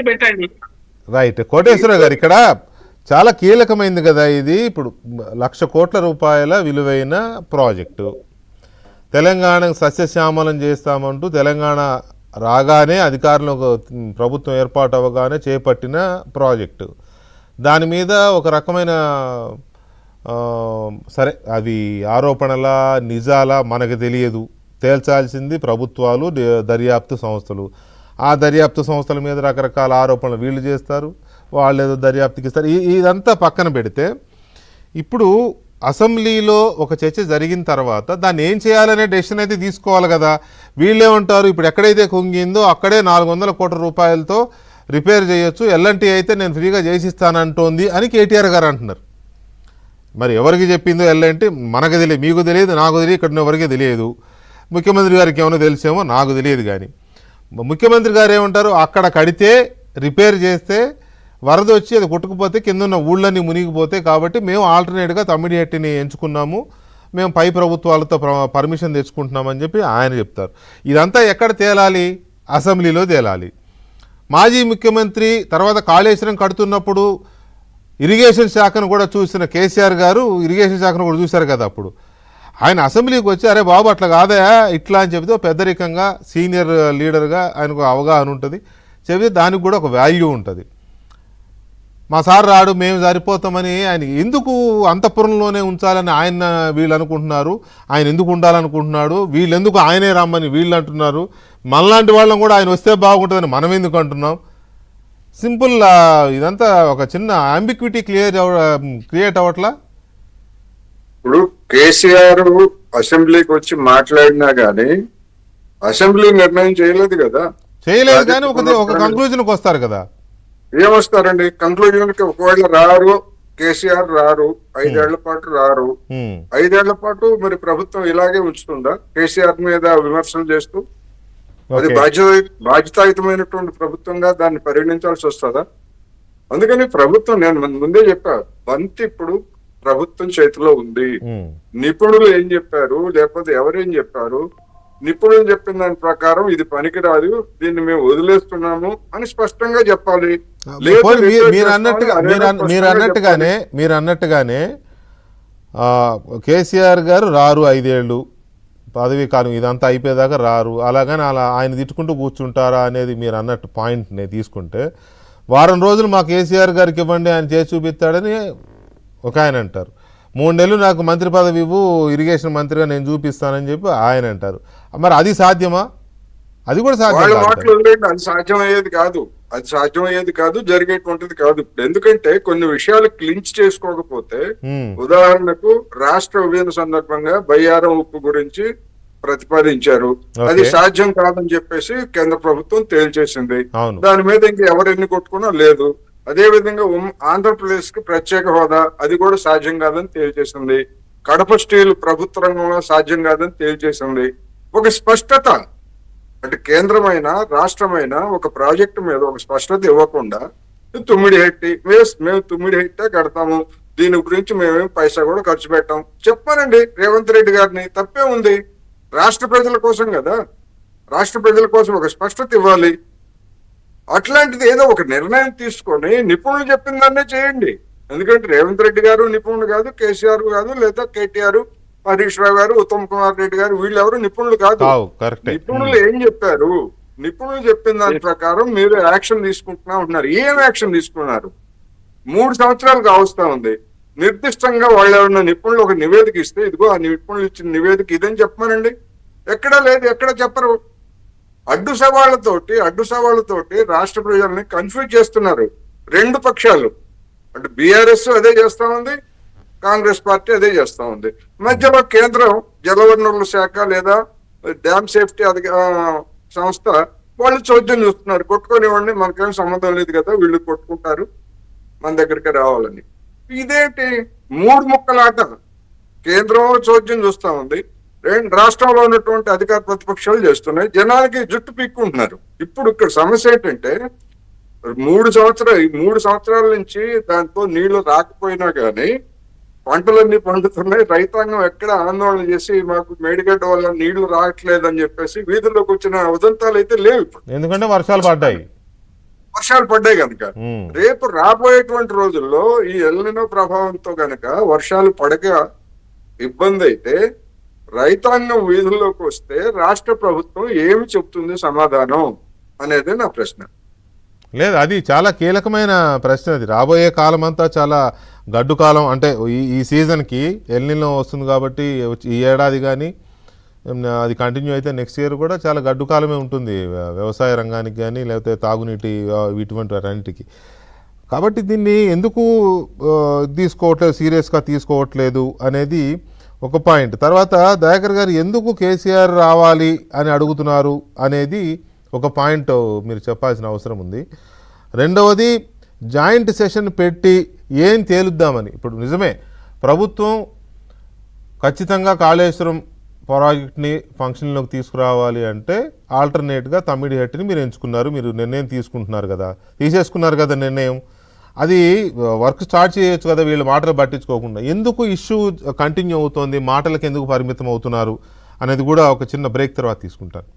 పెట్టండి. రైట్. కోటేశ్వరరావు గారు, ఇక్కడ చాలా కీలకమైంది కదా ఇది. ఇప్పుడు 1,00,000 కోట్ల రూపాయల విలువైన ప్రాజెక్టు, తెలంగాణకు సస్యశ్యామలం చేస్తామంటూ తెలంగాణ రాగానే అధికారంలో ప్రభుత్వం ఏర్పాటు అవ్వగానే చేపట్టిన ప్రాజెక్టు. దాని మీద ఒక రకమైన సరే అవి ఆరోపణల నిజాలా మనకు తెలియదు, తేల్చాల్సింది ప్రభుత్వాలు, దర్యాప్తు సంస్థలు. ఆ దర్యాప్తు సంస్థల మీద రకరకాల ఆరోపణలు వీళ్ళు చేస్తారు, వాళ్ళు ఏదో దర్యాప్తుకి ఇస్తారు. ఇదంతా పక్కన పెడితే ఇప్పుడు అసెంబ్లీలో ఒక చర్చ జరిగిన తర్వాత దాన్ని ఏం చేయాలనే డెసిషన్ అయితే తీసుకోవాలి కదా. వీళ్ళేమంటారు, ఇప్పుడు ఎక్కడైతే కుంగిందో అక్కడే 400 కోట్ల రూపాయలతో రిపేర్ చేయొచ్చు, ఎల్ఎన్టీ అయితే నేను ఫ్రీగా చేసిస్తానంటోంది అని కేటీఆర్ గారు అంటున్నారు. మరి ఎవరికి చెప్పిందో ఎల్ఎన్టీ మనకు తెలియదు, మీకు తెలియదు, నాకు తెలియదు, ఇక్కడ ఎవరికి తెలియదు. ముఖ్యమంత్రి గారికి ఏమైనా తెలిసేమో నాకు తెలియదు. కానీ ముఖ్యమంత్రి గారు ఏమంటారు, అక్కడ కడితే రిపేర్ చేస్తే వరద వచ్చి అది కొట్టుకుపోతే కింద ఉన్న ఊళ్ళన్నీ మునిగిపోతే, కాబట్టి మేము ఆల్టర్నేట్గా తమ్మిడిహట్టిని ఎంచుకున్నాము, మేము పై ప్రభుత్వాలతో పర్మిషన్ తెచ్చుకుంటున్నామని చెప్పి ఆయన చెప్తారు. ఇదంతా ఎక్కడ తేలాలి? అసెంబ్లీలో తేలాలి. మాజీ ముఖ్యమంత్రి తర్వాత కాళేశ్వరం కడుతున్నప్పుడు ఇరిగేషన్ శాఖను కూడా చూసిన కేసీఆర్ గారు ఇరిగేషన్ శాఖను కూడా చూశారు కదా. అప్పుడు ఆయన అసెంబ్లీకి వచ్చి అరే బాబు అట్లా కాదయా ఇట్లా అని చెబితే పెద్దరికంగా సీనియర్ లీడర్గా ఆయనకు అవగాహన ఉంటుంది, చెబితే దానికి కూడా ఒక వాల్యూ ఉంటుంది. మా సార్ రాడు మేము సరిపోతామని ఆయన ఎందుకు అంతఃపురంలోనే ఉంచాలని ఆయన వీళ్ళు అనుకుంటున్నారు, ఆయన ఎందుకు ఉండాలనుకుంటున్నాడు, వీళ్ళు ఎందుకు ఆయనే రమ్మని వీళ్ళు అంటున్నారు, మనలాంటి వాళ్ళం కూడా ఆయన వస్తే బాగుంటుందని మనం ఎందుకు అంటున్నాం. సింపుల్. ఇదంతా ఒక చిన్న అంబిక్విటీ క్రియేట్ అవ్వట్లా. ఇప్పుడు కేసీఆర్ అసెంబ్లీకి వచ్చి మాట్లాడినా గానీ అసెంబ్లీ నిర్ణయం చేయలేదు కదా. చేయలేదు కానీ ఒక కంక్లూజన్కి వస్తారు కదా. ఏమొస్తారండి కంక్లూజన్ కి? ఒకవేళ రారు, కేసీఆర్ రారు, 5 ఏళ్ల పాటు రారు, 5 ఏళ్ల పాటు మరి ప్రభుత్వం ఇలాగే ఉంచుతుందా కేసీఆర్ మీద విమర్శలు చేస్తూ? అది బాధ్యతాయుతమైనటువంటి ప్రభుత్వంగా దాన్ని పరిగణించాల్సి వస్తుందా? అందుకని ప్రభుత్వం, నేను ముందే చెప్పా, బంతి ఇప్పుడు ప్రభుత్వం చేతిలో ఉంది. నిపుణులు ఏం చెప్పారు, లేకపోతే ఎవరేం చెప్పారు, నిపుణులు చెప్పిన దాని ప్రకారం ఇది పనికిరాదు, దీన్ని మేము వదిలేస్తున్నాము అని స్పష్టంగా చెప్పాలి. మీరు అన్నట్టుగానే కేసీఆర్ గారు రారు, 5 ఏళ్ళు పదవీ కాలం ఇదంతా అయిపోయేదాకా రారు, అలాగని ఆయన తిట్టుకుంటూ కూర్చుంటారా అనేది మీరు అన్నట్టు పాయింట్ని తీసుకుంటే, వారం రోజులు మా కేసీఆర్ గారికి ఇవ్వండి ఆయన చేసి చూపిస్తాడని ఒక ఆయన అంటారు, 3 నెలలు నాకు మంత్రి పదవి ఇవ్వు ఇరిగేషన్ మంత్రిగా నేను చూపిస్తానని చెప్పి ఆయన అంటారు. మరి అది సాధ్యమా? అది కూడా సాధ్యం. అది సాధ్యమయ్యేది కాదు, అది సాధ్యమయ్యేది కాదు, జరిగేటువంటిది కాదు. ఎందుకంటే కొన్ని విషయాలు క్లించ్ చేసుకోకపోతే, ఉదాహరణకు రాష్ట్ర విభజన సందర్భంగా బయ్యారం ఉప్పు గురించి ప్రతిపాదించారు, అది సాధ్యం కాదని చెప్పేసి కేంద్ర ప్రభుత్వం తేల్చేసింది. దాని మీద ఇంక ఎవరెన్ని కొట్టుకున్నా లేదు. అదే విధంగా ఆంధ్రప్రదేశ్ కి ప్రత్యేక హోదా, అది కూడా సాధ్యం కాదని తేల్చేసింది. కడప స్టీల్ ప్రభుత్వ రంగంలో సాధ్యం కాదని తేల్చేసింది. ఒక స్పష్టత, అంటే కేంద్రమైన రాష్ట్రమైన ఒక ప్రాజెక్టు మీద ఒక స్పష్టత ఇవ్వకుండా తుమ్మిడిహెట్టి మేము తుమ్మిడిహెట్టే కడతాము, దీని గురించి మేమేం పైసా కూడా ఖర్చు పెట్టాం చెప్పానండి రేవంత్ రెడ్డి గారిని. తప్పే ఉంది? రాష్ట్ర ప్రజల కోసం కదా, రాష్ట్ర ప్రజల కోసం ఒక స్పష్టత ఇవ్వాలి. అట్లాంటిది ఏదో ఒక నిర్ణయం తీసుకొని నిపుణులు చెప్పిన దాన్నే చేయండి. ఎందుకంటే రేవంత్ రెడ్డి గారు నిపుణులు కాదు, కేసీఆర్ కాదు, లేదా కేటీఆర్, హరీష్ రావు గారు, ఉత్తమ్ కుమార్ రెడ్డి గారు, వీళ్ళెవరు నిపుణులు కాదు. నిపుణులు ఏం చెప్పారు, నిపుణులు చెప్పిన దాని ప్రకారం మీరు యాక్షన్ తీసుకుంటున్నా ఉంటున్నారు. ఏం యాక్షన్ తీసుకున్నారు? 3 సంవత్సరాలు కావస్తా ఉంది. నిర్దిష్టంగా వాళ్ళు ఎవరన్నా నిపుణులు ఒక నివేదిక ఇస్తే, ఇదిగో ఆ నిపుణులు ఇచ్చిన నివేదిక ఇదని చెప్పమనండి. ఎక్కడా లేదు, ఎక్కడ చెప్పరు. అడ్డు సవాళ్లతోటి రాష్ట్ర ప్రజల్ని కన్ఫ్యూజ్ చేస్తున్నారు 2 పక్షాలు. అంటే బీఆర్ఎస్ అదే చేస్తా ఉంది, కాంగ్రెస్ పార్టీ అదే చేస్తా ఉంది. మధ్యలో కేంద్రం జలవనరుల శాఖ లేదా డ్యామ్ సేఫ్టీ సంస్థ వాళ్ళు చోద్యం చూస్తున్నారు. కొట్టుకొనివ్వండి, మనకేం సంబంధం లేదు కదా, వీళ్ళు కొట్టుకుంటారు, మన దగ్గరికి రావాలని. ఇదేంటి 3 ముక్కలాట? కేంద్రం చోద్యం చూస్తా ఉంది, రాష్ట్రంలో ఉన్నటువంటి అధికార ప్రతిపక్షాలు చేస్తున్నాయి, జనాలకి జుట్టు పీక్కుంటున్నారు. ఇప్పుడు ఇక్కడ సమస్య ఏంటంటే 3 సంవత్సరాల నుంచి దాంతో నీళ్లు రాకపోయినా గానీ పంటలన్నీ పండుతున్నాయి. రైతాంగం ఎక్కడ ఆందోళన చేసి మాకు మేడిగడ్డ వల్ల నీళ్లు రావట్లేదని చెప్పేసి వీధుల్లోకి వచ్చిన ఉదంతాలు అయితే లేవు ఇప్పుడు. ఎందుకంటే వర్షాలు పడ్డాయి. వర్షాలు పడ్డాయి కనుక. ఉమ్, రేపు రాబోయేటువంటి రోజుల్లో ఈ ఎల్నినో ప్రభావంతో గనక వర్షాలు పడక ఇబ్బంది అయితే రైతాంగం వీధుల్లోకి వస్తే రాష్ట్ర ప్రభుత్వం ఏమి చెప్తుంది సమాధానం అనేది నా ప్రశ్న. లేదు అది చాలా కీలకమైన ప్రశ్న. అది రాబోయే కాలం అంతా చాలా గడ్డు కాలం. అంటే ఈ సీజన్కి ఎల్నినో వస్తుంది కాబట్టి ఈ ఏడాది కానీ అది కంటిన్యూ అయితే నెక్స్ట్ ఇయర్ కూడా చాలా గడ్డు కాలమే ఉంటుంది వ్యవసాయ రంగానికి కానీ లేకపోతే తాగునీటి ఇటువంటి వాటన్నిటికి. కాబట్టి దీన్ని ఎందుకు తీసుకోవట్లేదు, సీరియస్గా తీసుకోవట్లేదు అనేది ఒక పాయింట్. తర్వాత దయాకర్ గారు ఎందుకు కేసీఆర్ రావాలి అని అడుగుతున్నారు అనేది ఒక పాయింట్ మీరు చెప్పాల్సిన అవసరం ఉంది. రెండవది జాయింట్ సెషన్ పెట్టి ఏం తేలుద్దామని. ఇప్పుడు నిజమే ప్రభుత్వం ఖచ్చితంగా కాళేశ్వరం ప్రాజెక్ట్ని ఫంక్షన్లోకి తీసుకురావాలి అంటే ఆల్టర్నేట్గా తమ్మిడిహట్టిని మీరు ఎంచుకున్నారు, మీరు నిర్ణయం తీసేసుకున్నారు కదా నిర్ణయం. అది వర్క్ స్టార్ట్ చేయొచ్చు కదా వీళ్ళ మాటలు పట్టించుకోకుండా. ఎందుకు ఇష్యూ కంటిన్యూ అవుతోంది, మాటలకు ఎందుకు పరిమితం అవుతున్నారు అనేది కూడా ఒక చిన్న బ్రేక్ తర్వాత తీసుకుంటాను.